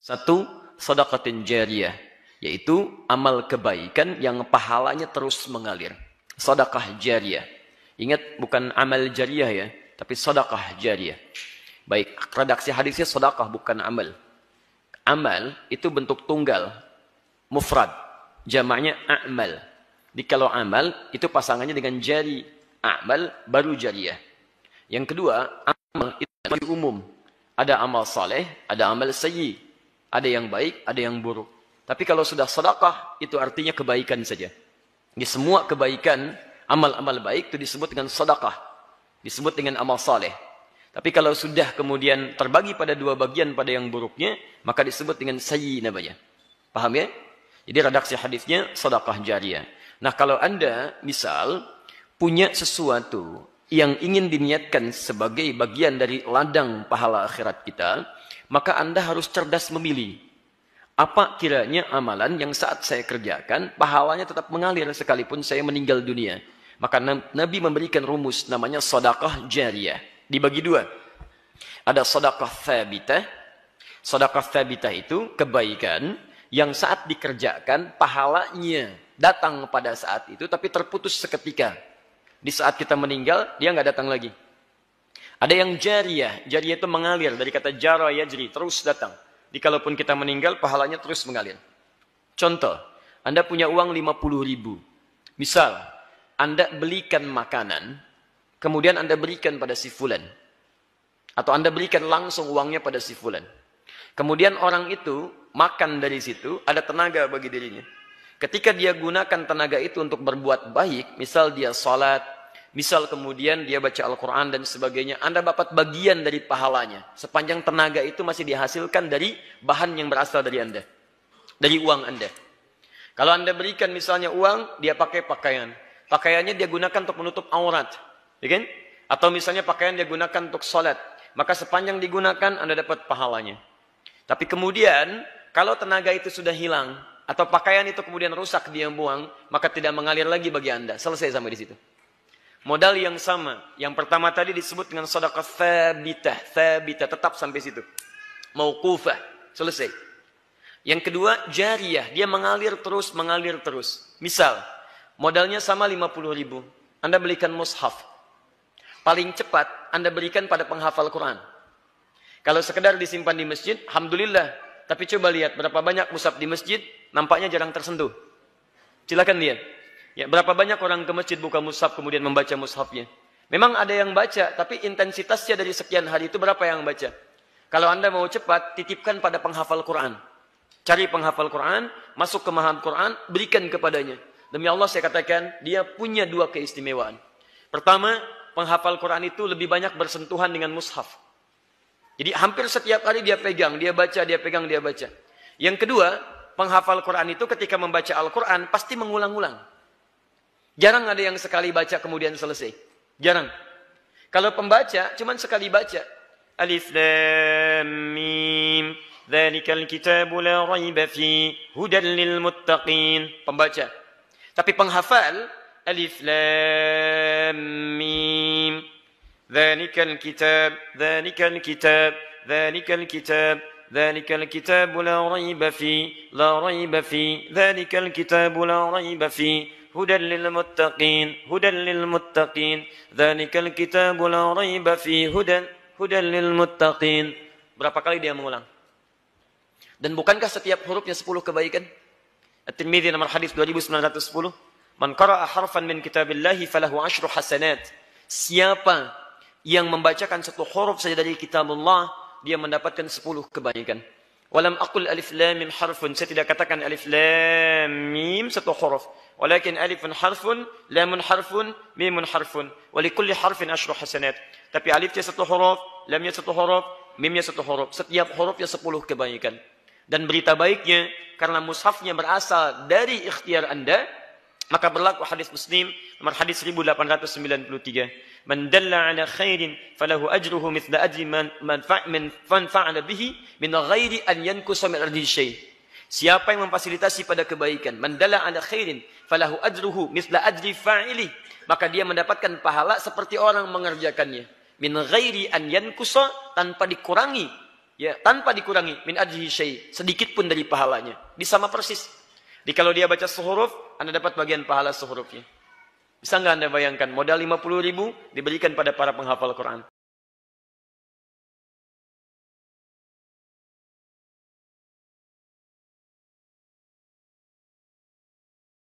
Satu, sedekatin jariyah, yaitu amal kebaikan yang pahalanya terus mengalir. Sedekah jariyah. Ingat, bukan amal jariyah ya, tapi sedekah jariyah. Baik, redaksi hadisnya sedekah bukan amal. Amal itu bentuk tunggal, mufrad, jamaknya a'mal. Jadi kalau amal itu pasangannya dengan jari, a'mal baru jariyah. Yang kedua, amal itu umum. Ada amal saleh, ada amal sayyi. Ada yang baik, ada yang buruk. Tapi kalau sudah sedekah, itu artinya kebaikan saja. Di semua kebaikan, amal-amal baik itu disebut dengan sedekah. Disebut dengan amal saleh. Tapi kalau sudah kemudian terbagi pada dua bagian pada yang buruknya, maka disebut dengan sayyi namanya. Paham ya? Jadi redaksi hadisnya sedekah jariyah. Nah, kalau Anda misal punya sesuatu yang ingin diniatkan sebagai bagian dari ladang pahala akhirat kita, maka Anda harus cerdas memilih. Apa kiranya amalan yang saat saya kerjakan, pahalanya tetap mengalir sekalipun saya meninggal dunia. Maka Nabi memberikan rumus namanya sedekah jariyah. Dibagi dua. Ada sedekah tsabitah. Sedekah tsabitah itu kebaikan yang saat dikerjakan, pahalanya datang pada saat itu, tapi terputus seketika. Di saat kita meninggal, dia nggak datang lagi. Ada yang jariyah. Jariyah itu mengalir. Dari kata jara yajri, terus datang. Jadi kalaupun kita meninggal, pahalanya terus mengalir. Contoh, Anda punya uang 50.000. Misal, Anda belikan makanan, kemudian Anda berikan pada si fulan. Atau Anda berikan langsung uangnya pada si fulan. Kemudian orang itu makan dari situ, ada tenaga bagi dirinya. Ketika dia gunakan tenaga itu untuk berbuat baik, misal dia salat, misal kemudian dia baca Al-Quran dan sebagainya, Anda dapat bagian dari pahalanya. Sepanjang tenaga itu masih dihasilkan dari bahan yang berasal dari Anda. Dari uang Anda. Kalau Anda berikan misalnya uang, dia pakai pakaian. Pakaiannya dia gunakan untuk menutup aurat. Ya kan? Atau misalnya pakaian dia gunakan untuk salat. Maka sepanjang digunakan, Anda dapat pahalanya. Tapi kemudian, kalau tenaga itu sudah hilang, atau pakaian itu kemudian rusak dia buang, maka tidak mengalir lagi bagi Anda. Selesai sampai di situ. Modal yang sama. Yang pertama tadi disebut dengan sedekah tsabitah. Tsabitah, tetap sampai situ. Mauqufah. Selesai. Yang kedua, jariyah. Dia mengalir terus, mengalir terus. Misal, modalnya sama 50.000. Anda belikan mushaf. Paling cepat, Anda berikan pada penghafal Quran. Kalau sekedar disimpan di masjid, alhamdulillah. Tapi coba lihat berapa banyak mushaf di masjid, nampaknya jarang tersentuh. Silakan lihat. Ya, berapa banyak orang ke masjid buka mushaf kemudian membaca mushafnya. Memang ada yang baca, tapi intensitasnya dari sekian hari itu berapa yang baca? Kalau Anda mau cepat, titipkan pada penghafal Quran. Cari penghafal Quran, masuk ke mahad Quran, berikan kepadanya. Demi Allah saya katakan, dia punya dua keistimewaan. Pertama, penghafal Quran itu lebih banyak bersentuhan dengan mushaf. Jadi hampir setiap hari dia pegang, dia baca, dia pegang, dia baca. Yang kedua, penghafal Quran itu ketika membaca Al-Quran pasti mengulang-ulang. Jarang ada yang sekali baca kemudian selesai. Jarang. Kalau pembaca, cuman sekali baca. Alif Lam Mim. Dzalikal kitabu la raiba fi hudan lil muttaqin. Pembaca. Tapi penghafal, Alif Lam Mim. Dzalikal kitab, dzalikal kitab, dzalikal kitab, dzalikal kitab la raiba fi, la raiba fi, dzalikal kitab la raiba fi, hudan lil muttaqin, hudan lil muttaqin, dzalikal kitab la raiba fi, hudan lil muttaqin. Berapa kali dia mengulang? Dan bukankah setiap hurufnya 10 kebaikan? At-Tirmidzi nomor hadis 2910. Man qara'a harfan min kitabillahi falahu 10 hasanat. Siapa yang membacakan satu huruf saja dari kitabullah, dia mendapatkan 10 kebaikan. Walam aqul alif lam mim harfun. Saya tidak katakan alif lam mim satu huruf. Walakin alifun harfun, lamun harfun, mimun harfun. Walikulli harfin 10 hasanat. Tapi alifnya satu huruf, lamnya satu huruf, mimnya satu huruf. Setiap hurufnya 10 kebaikan. Dan berita baiknya, karena mushafnya berasal dari ikhtiar Anda, maka berlaku hadis Muslim nomor hadis 1893. Man dalla ala khairin falahu ajruhu mithla ajri man fa'ala bihi min ghairi an yankusa min ardi syai'. Siapa yang memfasilitasi pada kebaikan, man dalla ala khairin falahu ajruhu mithla ajri fa'ili, maka dia mendapatkan pahala seperti orang mengerjakannya. Min ghairi an yankusa, tanpa dikurangi Ya, tanpa dikurangi min ajrihi syai, sedikit pun dari pahalanya. Sama persis. Jadi kalau dia baca sehuruf, Anda dapat bagian pahala sehurufnya. Bisa nggak Anda bayangkan modal 50.000 diberikan pada para penghafal Quran?